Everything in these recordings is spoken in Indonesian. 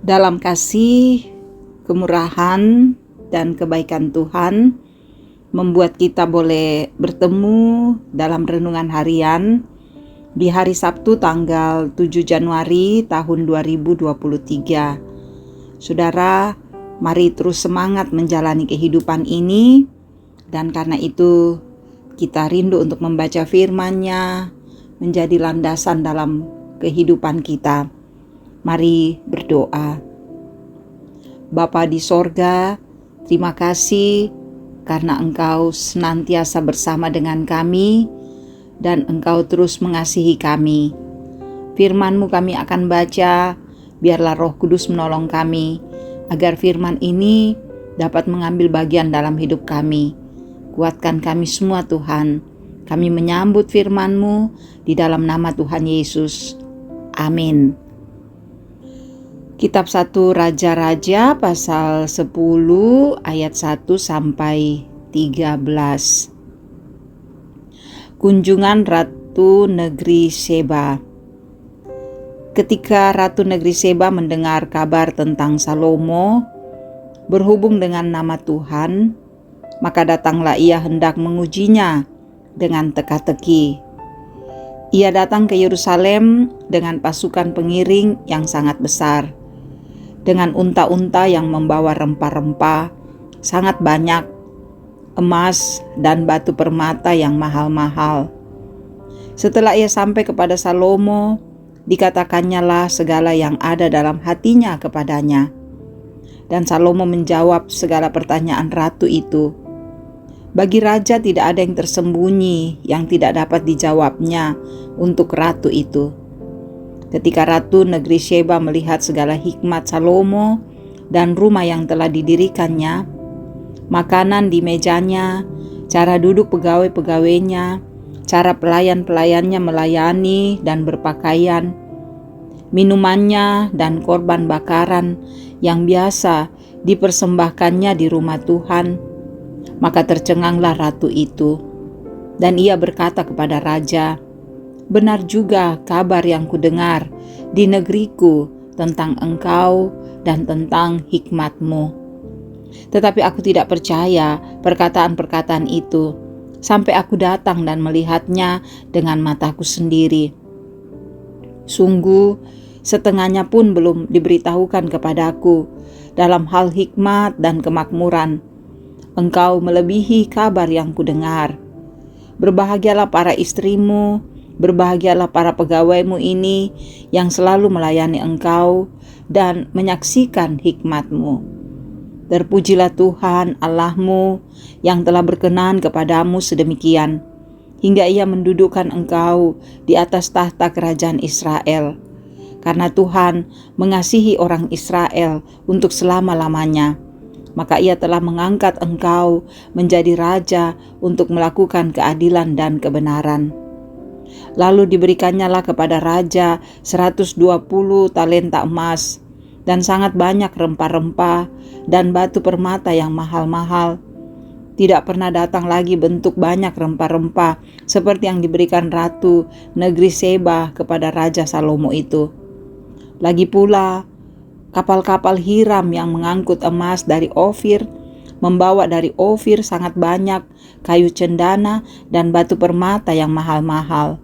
Dalam kasih, kemurahan, dan kebaikan Tuhan, membuat kita boleh bertemu dalam renungan harian di hari Sabtu tanggal 7 Januari tahun 2023. Saudara, mari terus semangat menjalani kehidupan ini, dan karena itu kita rindu untuk membaca firman-Nya menjadi landasan dalam kehidupan kita. Mari berdoa. Bapa di sorga, terima kasih karena Engkau senantiasa bersama dengan kami dan Engkau terus mengasihi kami. Firman-Mu kami akan baca, biarlah Roh Kudus menolong kami agar firman ini dapat mengambil bagian dalam hidup kami. Kuatkan kami semua Tuhan. Kami menyambut firman-Mu di dalam nama Tuhan Yesus. Amin. Kitab 1 Raja-Raja pasal 10 ayat 1 sampai 13. Kunjungan Ratu Negeri Seba. Ketika Ratu Negeri Seba mendengar kabar tentang Salomo berhubung dengan nama Tuhan, maka datanglah ia hendak mengujinya dengan teka-teki. Ia datang ke Yerusalem dengan pasukan pengiring yang sangat besar, dengan unta-unta yang membawa rempah-rempah sangat banyak, emas dan batu permata yang mahal-mahal. Setelah ia sampai kepada Salomo, dikatakannya lah segala yang ada dalam hatinya kepadanya. Dan Salomo menjawab segala pertanyaan ratu itu. Bagi raja tidak ada yang tersembunyi yang tidak dapat dijawabnya untuk ratu itu. Ketika Ratu Negeri Seba melihat segala hikmat Salomo dan rumah yang telah didirikannya, makanan di mejanya, cara duduk pegawai-pegawainya, cara pelayan-pelayannya melayani dan berpakaian, minumannya dan korban bakaran yang biasa dipersembahkannya di rumah Tuhan, maka tercenganglah ratu itu. Dan ia berkata kepada raja, "Benar juga kabar yang kudengar di negeriku tentang engkau dan tentang hikmat-Mu. Tetapi aku tidak percaya perkataan-perkataan itu, sampai aku datang dan melihatnya dengan mataku sendiri. Sungguh, setengahnya pun belum diberitahukan kepadaku dalam hal hikmat dan kemakmuran. Engkau melebihi kabar yang kudengar. Berbahagialah para istrimu, berbahagialah para pegawaimu ini yang selalu melayani engkau dan menyaksikan hikmat-Mu. Terpujilah Tuhan Allahmu yang telah berkenan kepadamu sedemikian, hingga ia mendudukkan engkau di atas tahta kerajaan Israel. Karena Tuhan mengasihi orang Israel untuk selama-lamanya, maka ia telah mengangkat engkau menjadi raja untuk melakukan keadilan dan kebenaran. Lalu diberikannya kepada raja 120 talenta emas dan sangat banyak rempah-rempah dan batu permata yang mahal-mahal. Tidak pernah datang lagi bentuk banyak rempah-rempah seperti yang diberikan Ratu Negeri Seba kepada Raja Salomo itu. Lagi pula, kapal-kapal hiram yang mengangkut emas dari Ofir membawa dari Ofir sangat banyak kayu cendana dan batu permata yang mahal-mahal.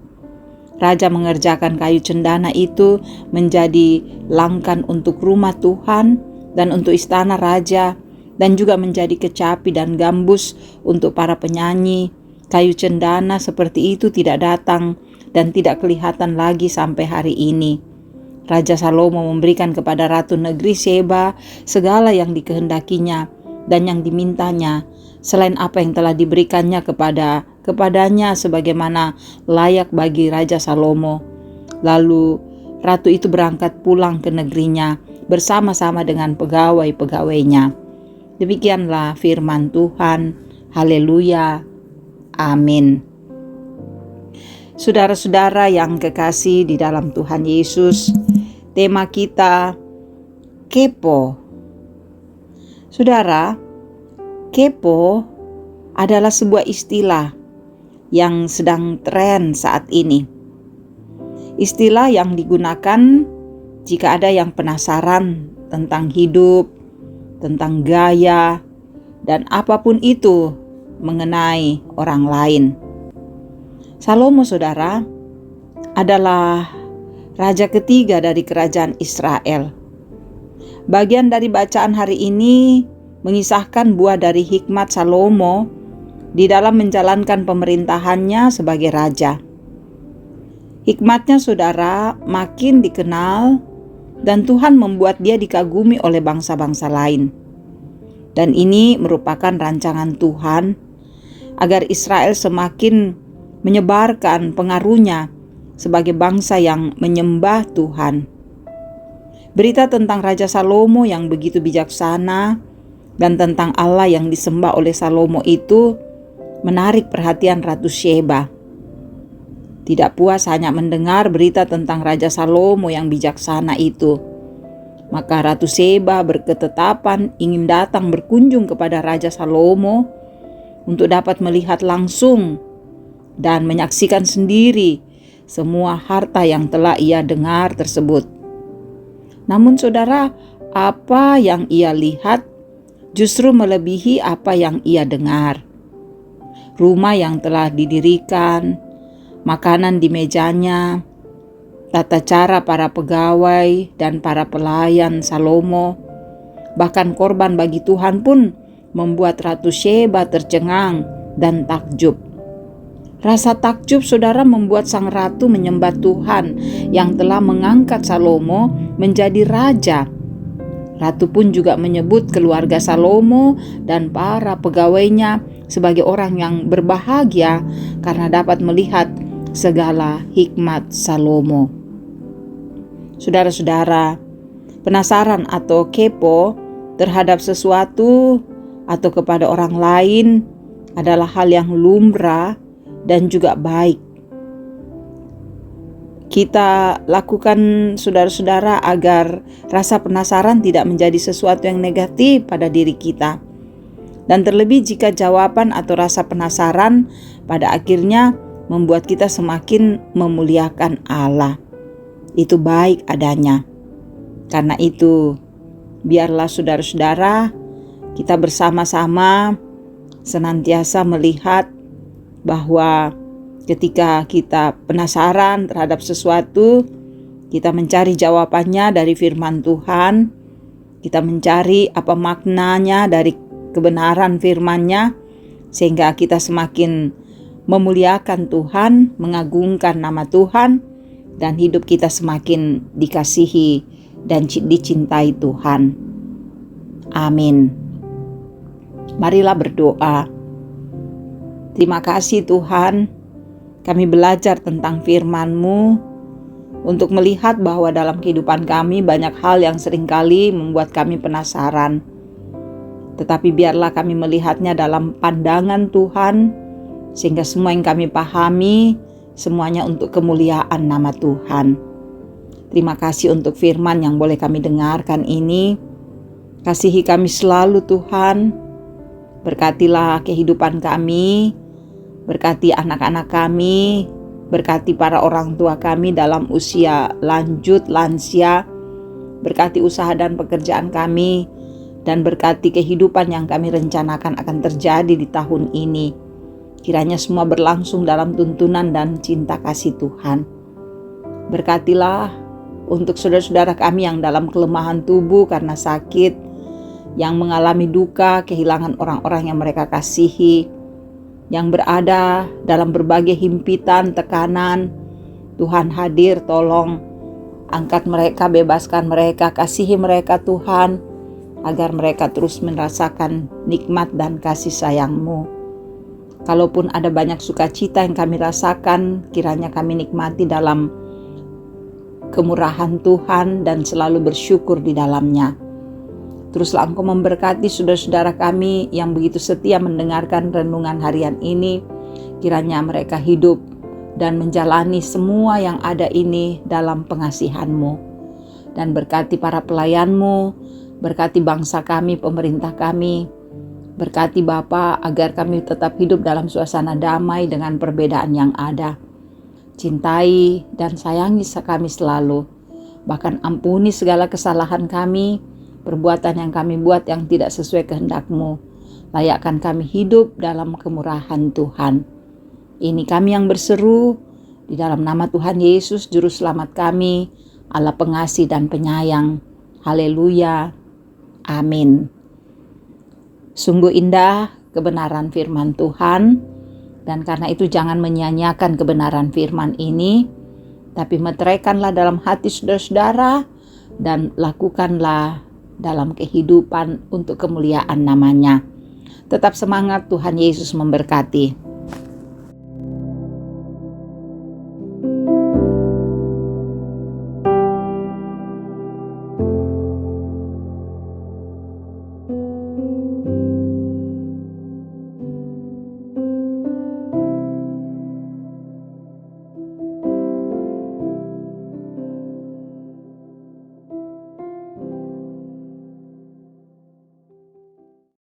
Raja mengerjakan kayu cendana itu menjadi langkan untuk rumah Tuhan dan untuk istana raja, dan juga menjadi kecapi dan gambus untuk para penyanyi. Kayu cendana seperti itu tidak datang dan tidak kelihatan lagi sampai hari ini. Raja Salomo memberikan kepada Ratu Negeri Seba segala yang dikehendakinya dan yang dimintanya, selain apa yang telah diberikannya kepadanya sebagaimana layak bagi Raja Salomo. Lalu ratu itu berangkat pulang ke negerinya bersama-sama dengan pegawai-pegawainya. Demikianlah firman Tuhan. Haleluya. Amin. Saudara-saudara yang kekasih di dalam Tuhan Yesus, tema kita kepo. Saudara, kepo adalah sebuah istilah yang sedang tren saat ini. Istilah yang digunakan jika ada yang penasaran tentang hidup, tentang gaya, dan apapun itu mengenai orang lain. Salomo, saudara, adalah raja ketiga dari kerajaan Israel. Bagian dari bacaan hari ini mengisahkan buah dari hikmat Salomo di dalam menjalankan pemerintahannya sebagai raja. Hikmatnya, saudara, makin dikenal dan Tuhan membuat dia dikagumi oleh bangsa-bangsa lain. Dan ini merupakan rancangan Tuhan agar Israel semakin menyebarkan pengaruhnya sebagai bangsa yang menyembah Tuhan. Berita tentang Raja Salomo yang begitu bijaksana dan tentang Allah yang disembah oleh Salomo itu menarik perhatian Ratu Sheba. Tidak puas hanya mendengar berita tentang Raja Salomo yang bijaksana itu, maka Ratu Sheba berketetapan ingin datang berkunjung kepada Raja Salomo untuk dapat melihat langsung dan menyaksikan sendiri semua harta yang telah ia dengar tersebut. Namun saudara, apa yang ia lihat justru melebihi apa yang ia dengar. Rumah yang telah didirikan, makanan di mejanya, tata cara para pegawai dan para pelayan Salomo, bahkan korban bagi Tuhan pun membuat Ratu Sheba tercengang dan takjub. Rasa takjub, saudara, membuat sang ratu menyembah Tuhan yang telah mengangkat Salomo menjadi raja. Ratu pun juga menyebut keluarga Salomo dan para pegawainya sebagai orang yang berbahagia karena dapat melihat segala hikmat Salomo. Saudara-saudara, penasaran atau kepo terhadap sesuatu atau kepada orang lain adalah hal yang lumrah dan juga baik. Kita lakukan, saudara-saudara, agar rasa penasaran tidak menjadi sesuatu yang negatif pada diri kita. Dan terlebih jika jawaban atau rasa penasaran pada akhirnya membuat kita semakin memuliakan Allah. Itu baik adanya. Karena itu, biarlah saudara-saudara kita bersama-sama senantiasa melihat bahwa ketika kita penasaran terhadap sesuatu, kita mencari jawabannya dari firman Tuhan, kita mencari apa maknanya dari kebenaran firman-Nya, sehingga kita semakin memuliakan Tuhan, mengagungkan nama Tuhan, dan hidup kita semakin dikasihi dan dicintai Tuhan. Amin. Marilah berdoa. Terima kasih Tuhan, kami belajar tentang firman-Mu untuk melihat bahwa dalam kehidupan kami banyak hal yang seringkali membuat kami penasaran. Tetapi biarlah kami melihatnya dalam pandangan Tuhan, sehingga semua yang kami pahami, semuanya untuk kemuliaan nama Tuhan. Terima kasih untuk firman yang boleh kami dengarkan ini. Kasihi kami selalu Tuhan, berkatilah kehidupan kami, berkati anak-anak kami, berkati para orang tua kami dalam usia lanjut lansia, berkati usaha dan pekerjaan kami, dan berkati kehidupan yang kami rencanakan akan terjadi di tahun ini. Kiranya semua berlangsung dalam tuntunan dan cinta kasih Tuhan. Berkatilah untuk saudara-saudara kami yang dalam kelemahan tubuh karena sakit, yang mengalami duka, kehilangan orang-orang yang mereka kasihi, yang berada dalam berbagai himpitan, tekanan. Tuhan hadir, tolong angkat mereka, bebaskan mereka, kasihi mereka Tuhan, agar mereka terus merasakan nikmat dan kasih sayang-Mu. Kalaupun ada banyak sukacita yang kami rasakan, kiranya kami nikmati dalam kemurahan Tuhan dan selalu bersyukur di dalamnya. Teruslah Engkau memberkati saudara-saudara kami yang begitu setia mendengarkan renungan harian ini. Kiranya mereka hidup dan menjalani semua yang ada ini dalam pengasihan-Mu. Dan berkati para pelayan-Mu, berkati bangsa kami, pemerintah kami. Berkati Bapa agar kami tetap hidup dalam suasana damai dengan perbedaan yang ada. Cintai dan sayangi kami selalu. Bahkan ampuni segala kesalahan kami, perbuatan yang kami buat yang tidak sesuai kehendak-Mu. Layakkan kami hidup dalam kemurahan Tuhan. Ini kami yang berseru di dalam nama Tuhan Yesus, Juru Selamat kami, Allah pengasih dan penyayang. Haleluya. Amin. Sungguh indah kebenaran firman Tuhan, dan karena itu jangan menyia-nyiakan kebenaran firman ini, tapi meteraikanlah dalam hati saudara-saudara dan lakukanlah dalam kehidupan untuk kemuliaan namanya. Tetap semangat, Tuhan Yesus memberkati.